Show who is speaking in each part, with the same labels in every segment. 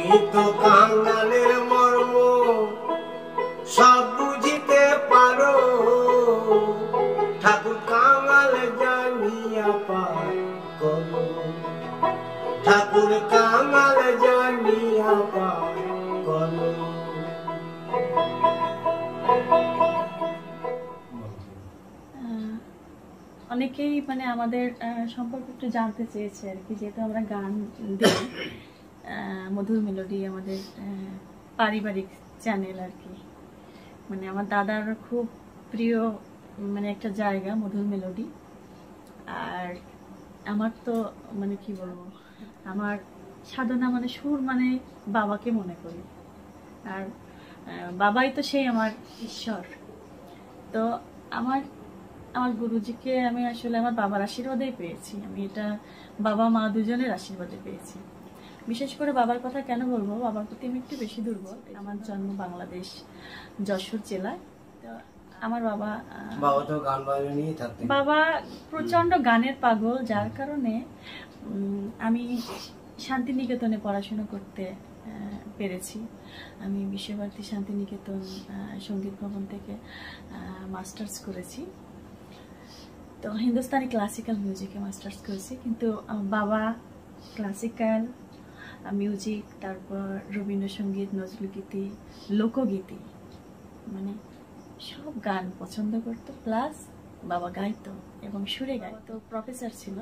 Speaker 1: তো কাঙালের মর্ম সব বুঝিতে পারো, ঠাকুর কাঙাল জানিয়া পার করো, ঠাকুর কাঙাল জানিয়া পার করো।
Speaker 2: অনেকেই মানে আমাদের সম্পর্কে একটু জানতে চেয়েছে আর কি, যেহেতু আমরা গান দিই, মধুর মেলোডি আমাদের পারিবারিক চ্যানেল আর কি। মানে আমার দাদার খুব প্রিয় মানে একটা জায়গা মধুর মেলোডি। আর আমার তো মানে কি বলবো, আমার সাধনা মানে সুর মানে বাবাকে মনে করি, আর বাবাই তো সেই আমার ঈশ্বর। তো আমার আমার গুরুজিকে আমি আসলে আমার বাবার আশীর্বাদেই পেয়েছি। আমি এটা বাবা মা দুজনের আশীর্বাদে পেয়েছি। বিশেষ করে বাবার কথা কেন বলবো, বাবার প্রতি আমি একটু বেশি দুর্বল। আমার জন্ম বাংলাদেশ যশোর জেলায়। তো আমার বাবা
Speaker 1: তো গান বাজনা নিয়ে থাকতেন।
Speaker 2: বাবা প্রচন্ড গানের পাগল, যার কারণে আমি শান্তিনিকেতনে পড়াশোনা করতে পেরেছি। আমি বিশ্বভারতী শান্তিনিকেতন সঙ্গীত ভবন থেকে মাস্টার্স করেছি। তো হিন্দুস্তানি ক্লাসিক্যাল মিউজিকে মাস্টার্স করেছি, কিন্তু বাবা ক্লাসিক্যাল মিউজিক, তারপর রবীন্দ্রসঙ্গীত, নজরুলগীতি, লোকগীতি মানে সব গান পছন্দ করতো, প্লাস বাবা গাইতো এবং সুরে গাইতো। প্রফেসর ছিল।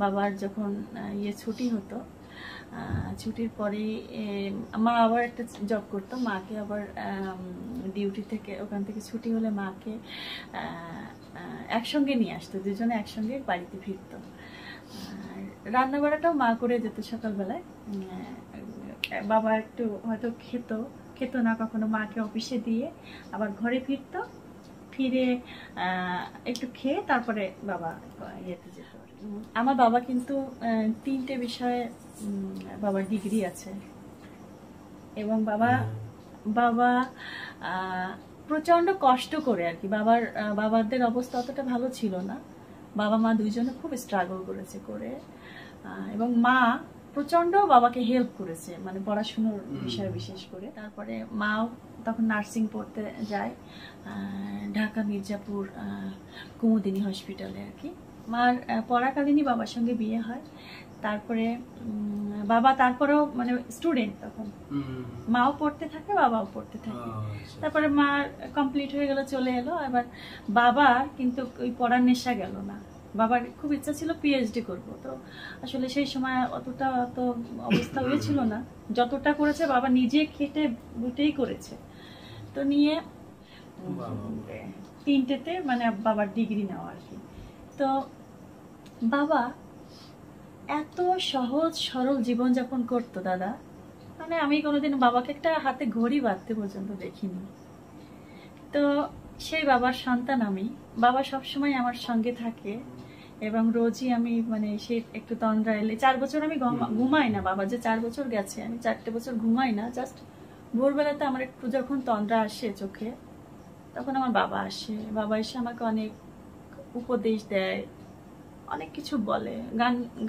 Speaker 2: বাবার যখন ছুটি হতো, ছুটির পরে মা আবার একটা জব করতো, মাকে আবার ডিউটি থেকে ওখান থেকে ছুটি হলে মাকে একসঙ্গে নিয়ে আসতো, দুজনে একসঙ্গে বাড়িতে ফিরতো। রান্না বাড়াটাও মা করে যেত সকালবেলায়। বাবা একটু হয়তো খেত না কখনো, মাকে অফিসে দিয়ে আবার ঘরে ফিরতো, ফিরে একটু খেয়ে তারপরে বাবা ইয়েতে যেত। আমার বাবা কিন্তু 3টে বিষয়ে বাবার ডিগ্রি আছে, এবং বাবা প্রচন্ড কষ্ট করে আর কি। বাবাদের অবস্থা অতটা ভালো ছিল না, বাবা মা দুইজনে খুব স্ট্রাগল করেছে করে, এবং মা প্রচন্ড বাবাকে হেল্প করেছে মানে পড়াশুনোর বিষয়ে বিশেষ করে। তারপরে মাও তখন নার্সিং পড়তে যায় ঢাকা মির্জাপুর কুমুদিনী হসপিটালে আর কি। মার পড়াকালীনই বাবার সঙ্গে বিয়ে হয়। তারপরে বাবা তারপরেও মানে স্টুডেন্ট, তখন মাও পড়তে থাকে বাবাও পড়তে থাকে। তারপরে মা কমপ্লিট হয়ে গেল, চলে এলো। এবার বাবার কিন্তু ওই পড়ার নেশা গেল না, বাবার খুব ইচ্ছা ছিল পিএইচডি করবো। তো আসলে সেই সময় অতটা তো অবস্থা হয়েছিল না, যতটা করেছে বাবা নিজে খেটে বুটেই করেছে। তো নিয়ে 3টেতে মানে বাবার ডিগ্রি নেওয়া আর কি। তো বাবা এত সহজ সরল জীবনযাপন করতো দাদা, মানে আমি কোনোদিন বাবাকে একটা হাতে ঘড়ি বাঁধতে পর্যন্ত দেখিনি। তো সেই বাবার সন্তান আমি। বাবা সবসময় আমার সঙ্গে থাকে, এবং রোজই আমি মানে সে একটু তন্দ্রা এলে, 4 বছর আমি ঘুমাই না, বাবা যে 4 বছর গেছে, আমি 4টে বছর ঘুমাই না। জাস্ট ভোরবেলাতে আমার একটু যখন তন্দ্রা আসে চোখে, তখন আমার বাবা আসে। বাবা এসে আমাকে অনেক উপদেশ দেয়, অনেক কিছু বলে।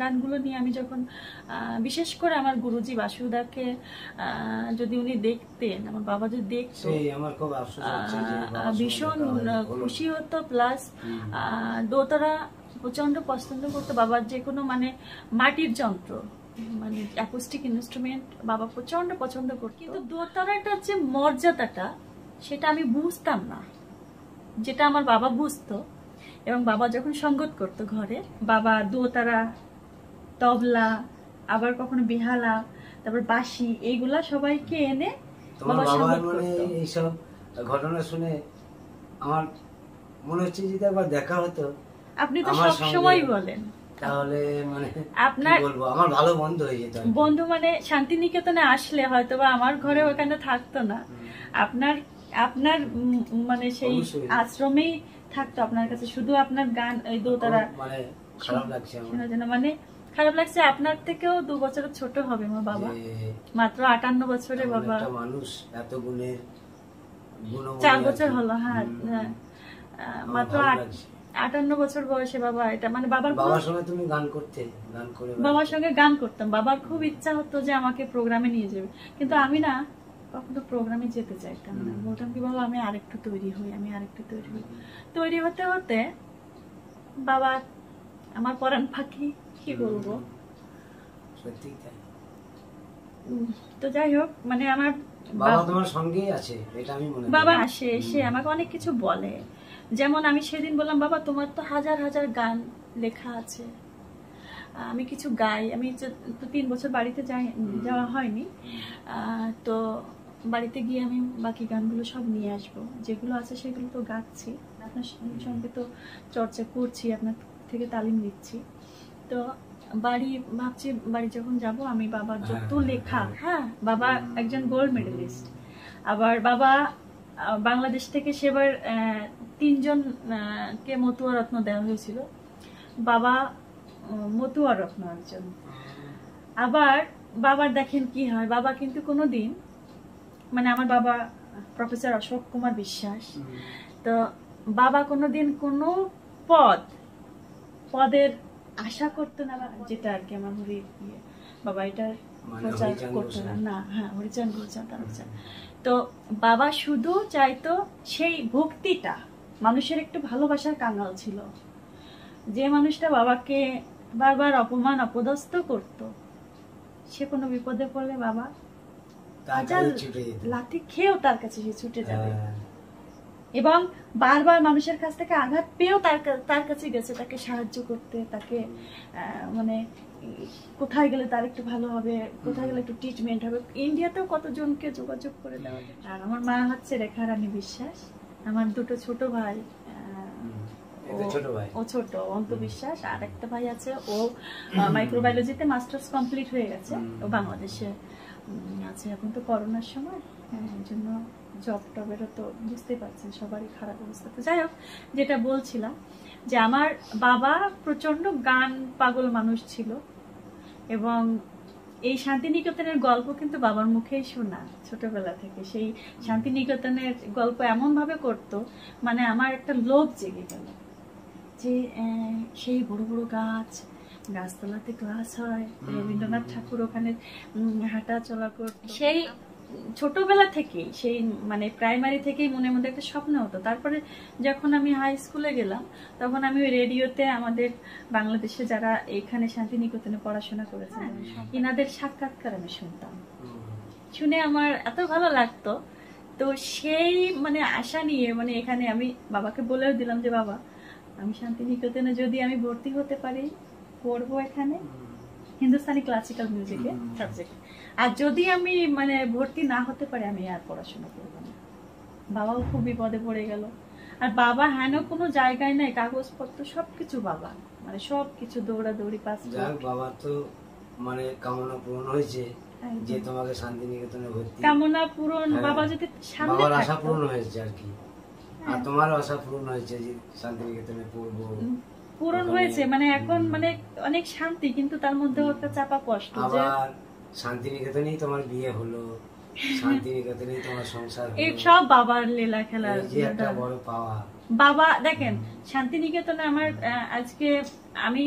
Speaker 2: গানগুলো নিয়ে আমি যখন বিশেষ করে আমার গুরুজি বাসুদাকে যদি উনি দেখতেন, আমার বাবা যদি দেখতো, ভীষণ খুশি হতো। প্লাস দোতারা প্রচন্ড পছন্দ করতো। বাবার যে কোনো মানে মাটির যন্ত্র মানে অ্যাকোস্টিক ইনস্ট্রুমেন্ট বাবা প্রচন্ড পছন্দ করতো। কিন্তু দোতারাটার যে মর্যাদাটা সেটা আমি বুঝতাম না, যেটা আমার বাবা বুঝতো। এবং বাবা যখন সঙ্গত করতো ঘরে, বাবা দোতারা, তবলা, আবার কখনো বেহালা, তারপর বাঁশি, এইগুলা সবাইকে এনে বাবা সঙ্গত করতো।
Speaker 1: এইসব ঘটনা শুনে আমার মনে হচ্ছে যদি একবার দেখা হতো।
Speaker 2: আপনি তো সব সময় বলেন,
Speaker 1: তাহলে মানে
Speaker 2: আপনার
Speaker 1: বলবো আমার ভালো বন্ধু হয়ে যেত।
Speaker 2: বন্ধু মানে শান্তিনিকেতনে আসলে হয়তো বা আমার ঘরে ওখানে থাকতো না, আপনার মানে সেই আশ্রমেই থাকতো আপনার কাছে। শুধু আপনার গান এই দোতারা
Speaker 1: মানে খারাপ লাগছে আমার,
Speaker 2: মানে খারাপ লাগছে। আপনার থেকেও 2 বছর ছোট হবে আমার বাবা, মাত্র 58 বছরে বাবা।
Speaker 1: একটা মানুষ এত গুণের
Speaker 2: 4 বছর হলো। হ্যাঁ, মাত্র 58 বছর বয়সে বাবা এটা মানে
Speaker 1: বাবার সঙ্গে তুমি গান করতে, গান করে
Speaker 2: বাবার সঙ্গে গান করতাম। বাবার খুব ইচ্ছা হতো যে আমাকে প্রোগ্রামে নিয়ে যাবে, কিন্তু আমি না কখনো প্রোগ্রামে যেতে চাইতাম না। বলতাম কি বাবা আমি আরেকটু তৈরি হই, আমি আরেকটু তৈরি হই। তৈরি হতে হতে বাবা আমার পরাণ পাখি, কি বলবো।
Speaker 1: সত্যি তাই।
Speaker 2: তো যাই হোক, মানে আমার
Speaker 1: বাবা তোমার সঙ্গেই আছে, এটা আমি মনে করি।
Speaker 2: বাবা আসে, এসে আমাকে অনেক কিছু বলে। যেমন আমি সেদিন বললাম বাবা তোমার তো হাজার হাজার গান লেখা আছে, আমি কিছু গাই। আমি তো 3 বছর বাড়িতে যাওয়া হয়নি, তো বাড়িতে গিয়ে আমি বাকি গানগুলো সব নিয়ে আসবো, যেগুলো আছে সেগুলো তো গাচ্ছি, আপনার সঙ্গে তো চর্চা করছি, আপনার থেকে তালিম নিচ্ছি। তো ভাবছি বাড়ি যখন যাব আমি বাবার যত লেখা, হ্যাঁ বাবা একজন গোল্ড মেডেলিস্ট, আবার বাবা বাংলাদেশ থেকে সেবার 3 জনকে মতুয়া রত্ন দেওয়া হয়েছিল, বাবা মতুয়া রত্ন একজন। আবার বাবার দেখেন কি হয়, বাবা কিন্তু কোনোদিন মানে আমার বাবা প্রফেসর অশোক কুমার বিশ্বাস, তো বাবা কোনোদিন কোনো পদের আশা করতো না, যেটা আর কি আমার বাবা এটার প্রচার করতো না। হ্যাঁ, হরিচাঁদ গোলচাঁদ তালুকদার। তো বাবা শুধু চাইতো সেই ভক্তিটা, মানুষের একটু ভালোবাসার কাঙাল ছিল। যে মানুষটা বাবাকে বারবার অপমান অপদস্থ করত, সে কোনো বিপদে পড়লে বাবা লাঠি খেয়েও তার কাছে সে ছুটে যাবে, এবং বারবার মানুষের কাছ থেকে আঘাত পেয়েও তার কাছে গেছে তাকে সাহায্য করতে, তাকে মানে কোথায় গেলে তার একটু ভালো হবে, কোথায় গেলে একটু ট্রিটমেন্ট হবে। ইন্ডিয়াতেও কতজনকে যোগাযোগ করে দেওয়া যায়। আর আমার মা হচ্ছে রেখা রানী বিশ্বাস, আমার 2 ছোট ভাই, ও ছোট অন্ত বিশ্বাস, আর একটা ভাই আছে ও মাইক্রোবায়োলজিতে মাস্টার্স কমপ্লিট হয়ে গেছে, ও বাংলাদেশে আছে। এখন তো করোনার সময়, এই জন্য জব টবেরও তো বুঝতে পারছেন সবারই খারাপ অবস্থা। তো যাই হোক, যেটা বলছিলাম যে আমার বাবা প্রচন্ড গান পাগল মানুষ ছিল, এবং এই শান্তিনিকেতনের গল্প কিন্তু বাবার মুখেই শোনা ছোটবেলা থেকে। সেই শান্তিনিকেতনের গল্প এমন ভাবে করতো, মানে আমার একটা লোভ জেগে গেল যে সেই বড় বড় গাছতলাতে ক্লাস হয়, রবীন্দ্রনাথ ঠাকুর ওখানে হাঁটা চলা করতো। সেই ছোটবেলা থেকেই, সেই মানে প্রাইমারি থেকেই মনের মধ্যে একটা স্বপ্ন হতো। তারপরে যখন আমি হাই স্কুলে গেলাম, তখন আমি ওই রেডিওতে আমাদের বাংলাদেশে যারা এখানে শান্তিনিকেতনে পড়াশোনা করেছেন ইনাদের সাক্ষাৎকার আমি শুনতাম, শুনে আমার এত ভালো লাগতো। তো সেই মানে আশা নিয়ে মানে এখানে আমি বাবাকে বলেও দিলাম যে বাবা আমি শান্তিনিকেতনে যদি আমি ভর্তি হতে পারি, পড়বো এখানে হিন্দুস্তানি ক্লাসিক্যাল মিউজিকে সাবজেক্ট, আর যদি আমি মানে ভর্তি না হতে পারি আমি আর পড়াশোনা করবো না। বাবাও খুব বিপদে পড়ে গেল, আর বাবা হেন কোনো জায়গায় নাই, কাগজপত্র সবকিছু বাবা, মানে সবকিছু দৌড়াদৌড়ি পাস।
Speaker 1: বাবা তো মানে কামনা পূরণ হয়েছে যে তোমাকে শান্তিনিকেতনে ভর্তি,
Speaker 2: কামনা পূরণ, বাবা যদি সামনে
Speaker 1: বাবার আশা পূরণ হয়েছে আর কি, আর তোমারও আশা পূরণ হয়েছে যে শান্তিনিকেতনে পড়বো,
Speaker 2: পূরণ হয়েছে। মানে এখন মানে অনেক শান্তি, কিন্তু তার মধ্যে একটা চাপা কষ্ট যে
Speaker 1: আবার শান্তিনিকেতনেই তোমার বিয়ে হলো, শান্তিনিকেতনেই তোমার সংসার হলো,
Speaker 2: এই সব বাবার লীলা খেলা,
Speaker 1: যে একটা বড় পাওয়া।
Speaker 2: বাবা দেখেন শান্তিনিকেতনে আমার আজকে আমি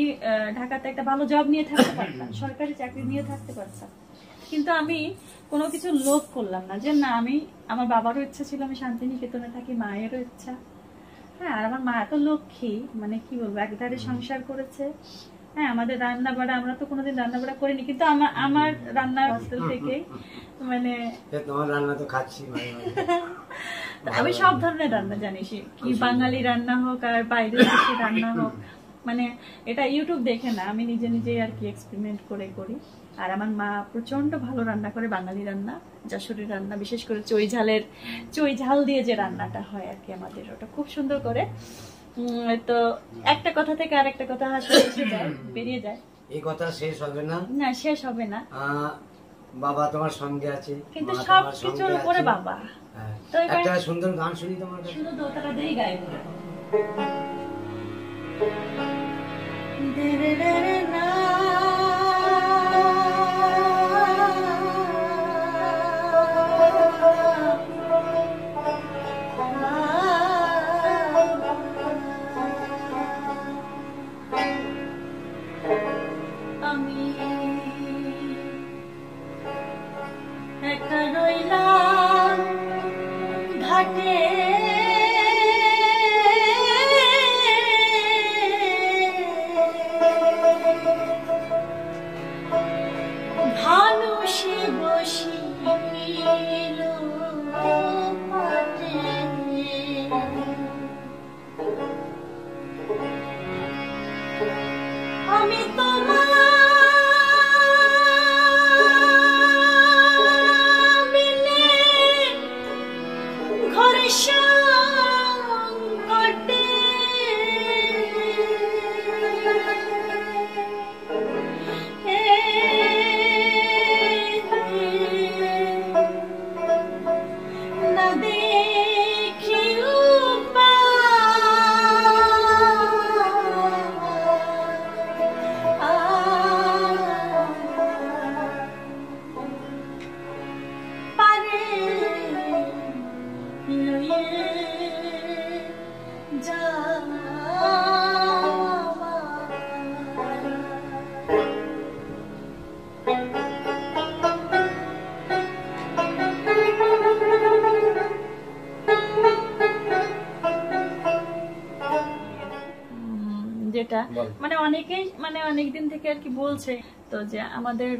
Speaker 2: ঢাকাতে একটা ভালো জব নিয়ে থাকতে পারতাম, সরকারি চাকরি নিয়ে থাকতে পারতাম, কিন্তু আমি কোনো কিছু লোভ করলাম না যে না, আমি আমার বাবারও ইচ্ছা ছিল আমি শান্তিনিকেতনে থাকি, মায়েরও ইচ্ছা। হ্যাঁ, আর আমার মা এত লক্ষ্মী, মানে কি বলবো, একধারে সংসার করেছে। হ্যাঁ, আমাদের রান্না বাড়া, আমরা তো কোনোদিন রান্না বাড়া করিনি, কিন্তু আমার রান্নার হোস্টেল থেকেই মানে
Speaker 1: তোমার রান্না তো খাচ্ছি,
Speaker 2: আমি সব ধরনের রান্না জানি, কি বাঙালি রান্না হোক আর বাইরের দেশের রান্না হোক, মানে এটা ইউটিউব দেখে না, আমি নিজে নিজেই আর কি এক্সপেরিমেন্ট করে করি। আর আমার মা প্রচন্ড ভালো রান্না করে, বাঙালি রান্না, যশোরের রান্না, বিশেষ করে চই ঝাল দিয়ে যে রান্নাটা হয় আর কি আমাদের, ওটা খুব সুন্দর করে। তো একটা কথা থেকে আরেকটা কথা আসলে এসে যায়, বেরিয়ে যায়,
Speaker 1: এই কথা শেষ হবে না,
Speaker 2: না শেষ হবে না।
Speaker 1: বাবা তোমার সঙ্গে আছে,
Speaker 2: কিন্তু সবকিছুর উপরে বাবা।
Speaker 1: তো একটা সুন্দর গান শুনি তোমার কাছে,
Speaker 2: শুধু দোতারা দেই গাইবো। একা রইলাম ঘাটে ভানুষে বসিল পাটে আমি তোমার বিনে ঘরে সংকটে না দেখি পারে লয়ে যেটা মানে অনেকেই মানে অনেকদিন থেকে আর কি বলছে তো যে আমাদের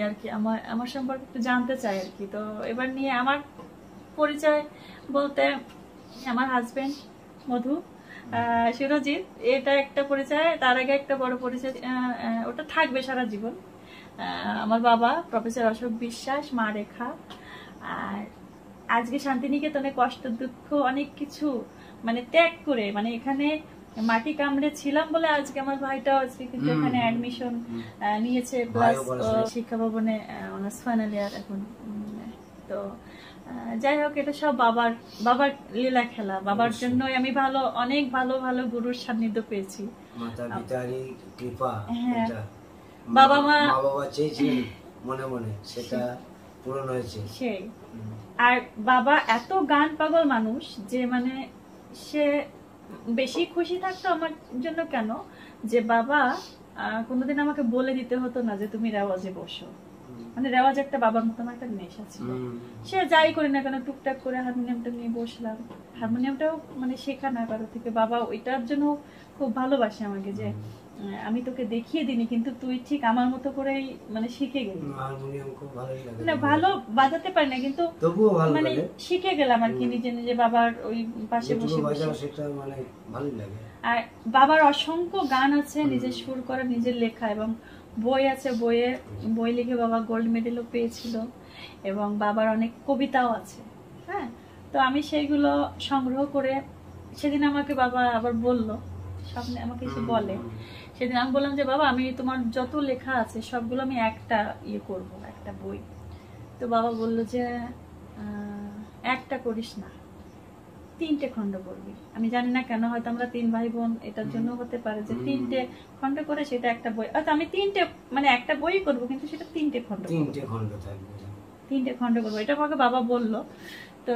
Speaker 2: আর কি আমার সম্পর্কে একটু জানতে চাই আর কি। তো এবার নিয়ে আমার পরিচয় বলতে আমার হাজবেন্ড মধু শিরোজিৎ, এটা একটা পরিচয়। তার আগে একটা বড় পরিচয় ওটা থাকবে সারা জীবন। আমার বাবা প্রফেসর অশোক বিশ্বাস, মা রেখা। আর আজকে শান্তিনিকেতনে কষ্ট দুঃখ অনেক কিছু মানে ত্যাগ করে মানে এখানে মাটি কামড়ে ছিলাম বলে আজকে আমার ভাইটাও আজকে কিন্তু এখানে অ্যাডমিশন নিয়েছে, প্লাস শিক্ষা ভবনে অনার্স ফাইনাল ইয়ার এখন। তো যাই হোক, এটা সব বাবার লীলা খেলা। বাবার জন্যই আমি অনেক ভালো গুরুর সান্নিধ্য পেয়েছি।
Speaker 1: মাতা পিতারই কৃপা,
Speaker 2: বাবা
Speaker 1: চেয়েছিলেন মনে মনে, সেটা পূরণ হয়েছে।
Speaker 2: সেই আর বাবা এত গান পাগল মানুষ যে মানে সে বেশি খুশি থাকতো আমার জন্য কেন যে বাবা কোনোদিন আমাকে বলে দিতে হতো না যে তুমি রেওয়াজে বসো। মানে রেওয়াজ একটা বাবার মতন একটা নেশা ছিল। সে যাই করি না কেন টুকটাক করে হারমোনিয়ামটা নিয়ে বসলাম। হারমোনিয়ামটাও মানে শেখা না কারো থেকে, বাবা ওইটার জন্য খুব ভালোবাসে আমাকে যে আমি তোকে দেখিয়ে দিনি কিন্তু তুই ঠিক আমার মতো করেই মানে শিখে গেলি।
Speaker 1: হারমোনিয়াম খুব ভালোই লাগে,
Speaker 2: না ভালো বাজাতে পারি না কিন্তু
Speaker 1: তবুও ভালো
Speaker 2: মানে শিখে গেলাম আর কি নিজে নিজে বাবার ওই পাশে বসে বসে।
Speaker 1: সেটা মানে ভালোই লাগে।
Speaker 2: আর বাবার অসংখ্য গান আছে নিজের সুর করা, নিজের লেখা, এবং বই আছে। বই লিখে বাবা গোল্ড মেডেলও পেয়েছিল, এবং বাবার অনেক কবিতাও আছে। হ্যাঁ, তো আমি সেইগুলো সংগ্রহ করে সেদিন আমাকে বাবা আবার বলল, স্বপ্নে আমাকে এসে বলে, সেদিন আমি বললাম যে বাবা আমি তোমার যত লেখা আছে সবগুলো আমি একটা করব, একটা বই। তো বাবা বলল যে একটা করিস না, 3টে খণ্ড করবি। আমি জানি না কেন, হয়তো আমরা 3 ভাই বোন, এটার জন্য হতে পারে যে 3টে খণ্ড করে সেটা একটা বই। আচ্ছা আমি 3টে মানে একটা বই করব কিন্তু সেটা 3টে খণ্ড
Speaker 1: থাকবে,
Speaker 2: 3টে খণ্ড করবো, এটা আমাকে বাবা বলল। তো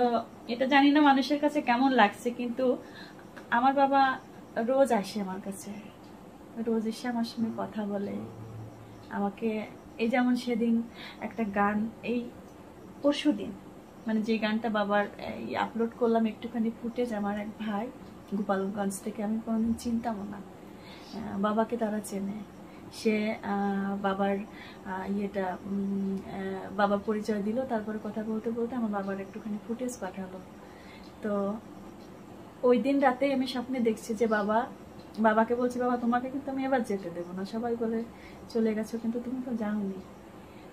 Speaker 2: এটা জানি না মানুষের কাছে কেমন লাগছে, কিন্তু আমার বাবা রোজ আসে আমার কাছে, রোজ এসে আমার সঙ্গে কথা বলে আমাকে। এই যেমন সেদিন একটা গান, এই পরশুদিন মানে যে গানটা বাবার আপলোড করলাম একটুখানি ফুটেজ, আমার এক ভাই গোপালগঞ্জ থেকে, আমি কোনোদিন চিনতাম না, বাবাকে তারা চেনে। সে বাবার বাবার পরিচয় দিল, তারপরে কথা বলতে বলতে আমার বাবার একটুখানি ফুটেজ পাঠালো। তো ওই দিন রাতে আমি স্বপ্নে দেখছি যে বাবাকে বলছি, বাবা তোমাকে কিন্তু আমি এবার যেতে দেবো না, সবাই বলে চলে গেছো কিন্তু তুমি তো যাওনি।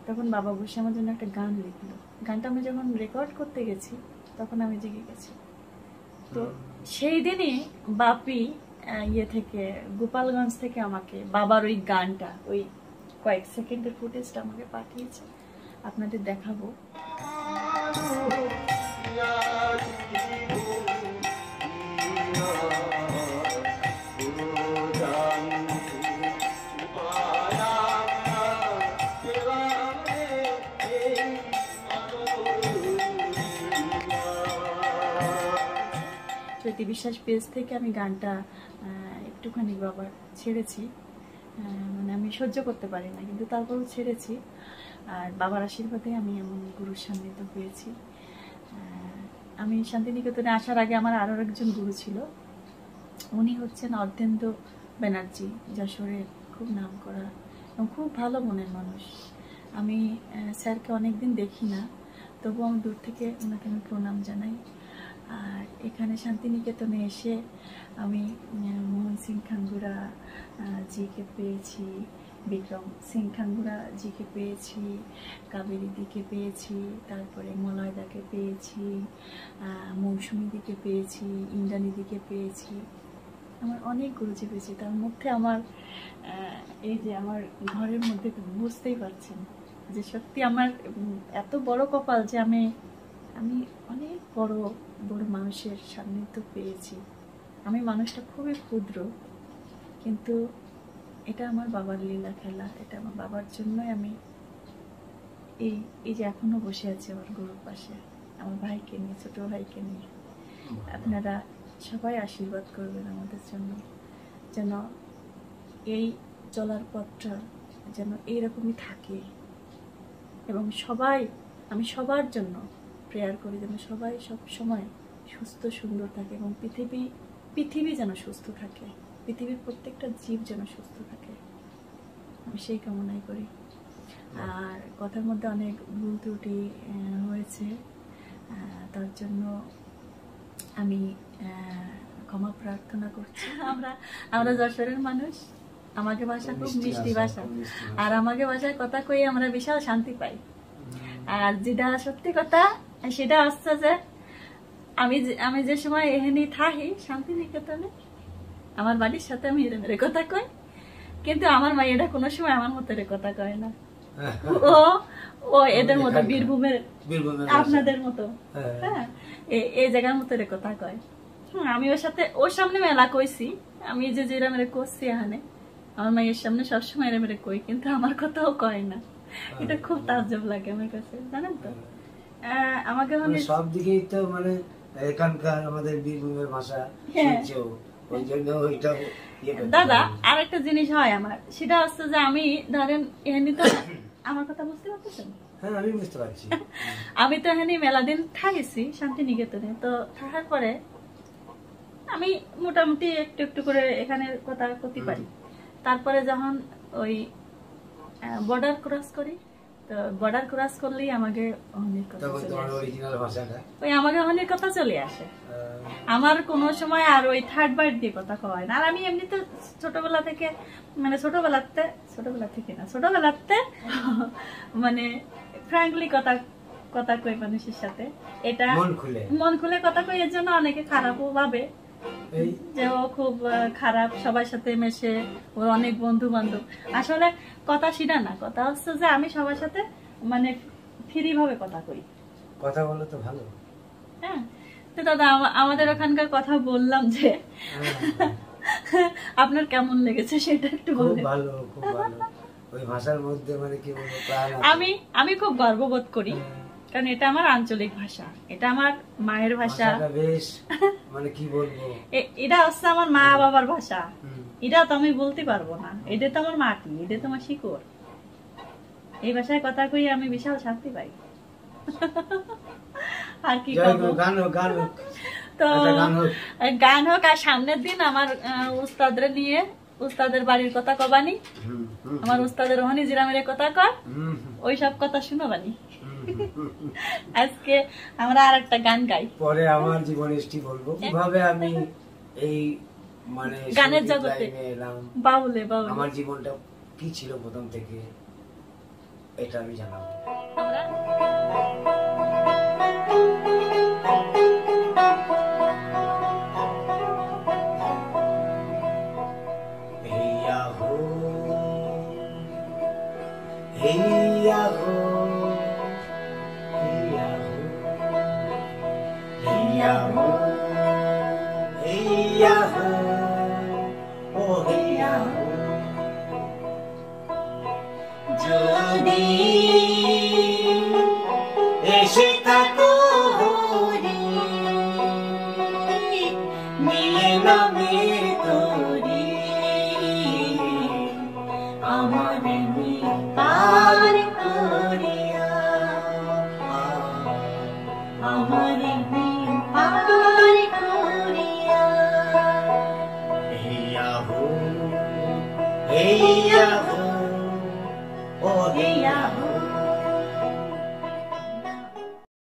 Speaker 2: তখন বাবা বসে আমার জন্য একটা গান লিখলো। গানটা আমি যখন রেকর্ড করতে গেছি তখন আমি জেগে গেছি। তো সেই দিনই বাপি থেকে গোপালগঞ্জ থেকে আমাকে বাবার ওই গানটা, ওই কয়েক সেকেন্ডের ফুটেজটা আমাকে পাঠিয়েছে, আপনাদের দেখাবো। জ্যোতি বিশ্বাস পেজ থেকে আমি গানটা একটুখানি বাবার ছেড়েছি, মানে আমি সহ্য করতে পারি না কিন্তু তারপরেও ছেড়েছি। আর বাবার আশীর্বাদে আমি এমন গুরুর সান্নিধ্য পেয়েছি। আমি শান্তিনিকেতনে আসার আগে আমার আরও একজন গুরু ছিল, উনি হচ্ছেন অর্ধেন্দ্র ব্যানার্জি, যশোরের খুব নাম করা এবং খুব ভালো মনের মানুষ। আমি স্যারকে অনেকদিন দেখি না, তবু আমি দূর থেকে ওনাকে আমি প্রণাম জানাই। আর এখানে শান্তিনিকেতনে এসে আমি মোহন সিং খাঙ্গুরা জিকে পেয়েছি, বিক্রম সিং খাঙ্গুরা জিকে পেয়েছি, কাবেরী দিকে পেয়েছি, তারপরে মলয়দাকে পেয়েছি, মৌসুমী দিকে পেয়েছি, ইন্দ্রাণী দিকে পেয়েছি। আমার অনেক গুরুজি পেয়েছি। তার মধ্যে আমার এই যে আমার ঘরের মধ্যে বুঝতেই পারছেন যে সত্যি আমার এত বড় কপাল যে আমি অনেক বড় বড় মানুষের সান্নিধ্য পেয়েছি। আমি মানুষটা খুবই ক্ষুদ্র, কিন্তু এটা আমার বাবার লীলা খেলা। এটা আমার বাবার জন্যই আমি এই যে এখনো বসে আছি আমার গুরুর পাশে, আমার ভাইকে নিয়ে, ছোট ভাইকে নিয়ে। আপনারা সবাই আশীর্বাদ করবেন আমাদের জন্য, যেন এই চলার পথটা যেন এইরকমই থাকে। এবং আমি সবার জন্য প্রেয়ার করি যেন সবাই সব সময় সুস্থ সুন্দর থাকে এবং পৃথিবী যেন সুস্থ থাকে, পৃথিবীর প্রত্যেকটা জীব যেন সুস্থ থাকে, আমি সেই কামনাই করি। আর কথার মধ্যে অনেক ভুল ত্রুটি হয়েছে, তার জন্য আমি ক্ষমা প্রার্থনা করছি। আমরা যশোরের মানুষ, আমাকে ভাষা খুব মিষ্টি ভাষা, আর আমাকে ভাষায় কথা কই আমরা বিশাল শান্তি পাই। আর যেটা সত্যি কথা সেটা হচ্ছে যে আমি যে সময় এখানে থাকি শান্তিনিকেতনে, আমার বাড়ির সাথে আমি এরমের কথা কই, কিন্তু আমার মা এটা কোনো সময় আমার মতো কথা কয় না। ও এদের মতো বীরভূমের আপনাদের মতো, হ্যাঁ, এই জায়গার মতো কথা কয়। আমি ওর সামনে মেলা কইছি, আমি যে এরমের করছি এখানে আমার মায়ের সামনে সবসময় এরমের কই, কিন্তু আমার কথাও কয় না। এটা খুব তাজ্জব লাগে আমার কাছে, জানেন তো। আমাকে মানে
Speaker 1: সব দিকেই তো মানে এখানকার আমাদের বীরভূমের ভাষা, ওই জন্য ওইটা।
Speaker 2: দাদা আর একটা জিনিস হয় আমার, সেটা হচ্ছে যে আমি ধরেন এখানে তো আমার কথা বুঝতে পারতেছেন?
Speaker 1: হ্যাঁ, আমি বুঝতে পারছি।
Speaker 2: আমি তো এখানে মেলা দিন থাকিছি শান্তিনিকেতনে, তো থাকার পরে আমি মোটামুটি একটু একটু করে এখানে কথা করতে পারি। তারপরে যখন ওই বর্ডার ক্রস করি, তো বর্ডার ক্রস করলেই আমাকে অনেক কথা চলে আসে। আমার কোনো সময় আর ওই থার্ড বাইট দিয়ে কথা কয় না। আর আমি এমনিতে ছোটবেলা থেকে মানে ছোটবেলাতে মানে ফ্র্যাঙ্কলি কথা কই মানুষের সাথে, এটা মন খুলে কথা কই। এর জন্য অনেকে খারাপও ভাবে যে ও খুব খারাপ, সবার সাথে মেশে, ওর অনেক বন্ধু বান্ধব। আসলে কথা সেটা না, কথা হচ্ছে যে আমি সবার সাথে মানে ফ্রি ভাবে কথা কই।
Speaker 1: কথা বলো তো ভালো।
Speaker 2: হ্যাঁ, তো দাদা আমাদের ওখানকার কথা বললাম যে আপনার কেমন লেগেছে সেটা একটু বলুন।
Speaker 1: খুব ভালো, খুব ভালো। ওই ভাষার মধ্যে মানে কি বলবো, প্রাণ আছে।
Speaker 2: আমি খুব গর্ববোধ করি, কারণ এটা আমার আঞ্চলিক ভাষা, এটা আমার মায়ের ভাষা।
Speaker 1: বেশ মানে কি বলবো,
Speaker 2: এটা হচ্ছে আমার মা বাবার ভাষা। এটা তো আমি বলতে পারবো না, এটা তো আমার মাটি, এটা তো আমার শিকড়। এই ভাষায় কথা কই আমি বিশাল শান্তি পাই। আর কি করবো, তো গান হোক। আর সামনের দিন আমার উস্তাদরে নিয়ে উস্তাদের বাড়ির কথা কবানি, আমার উস্তাদের ওখানে জিরামের কথা কয়, ওই সব কথা শুনবানি। আজকে আমরা আর একটা গান গাই,
Speaker 1: পরে আমার জীবনেষ্টি বলবো কিভাবে আমি এই মানে
Speaker 2: গানের জগতে
Speaker 1: এলাম,
Speaker 2: বাউলে
Speaker 1: আমার জীবনটা কি ছিল প্রথম থেকে, এটা আমি জানাবো।
Speaker 3: যদি এসে থাকো নিয়ে নামে তোরি আমার পার করে এই আগুন ও এই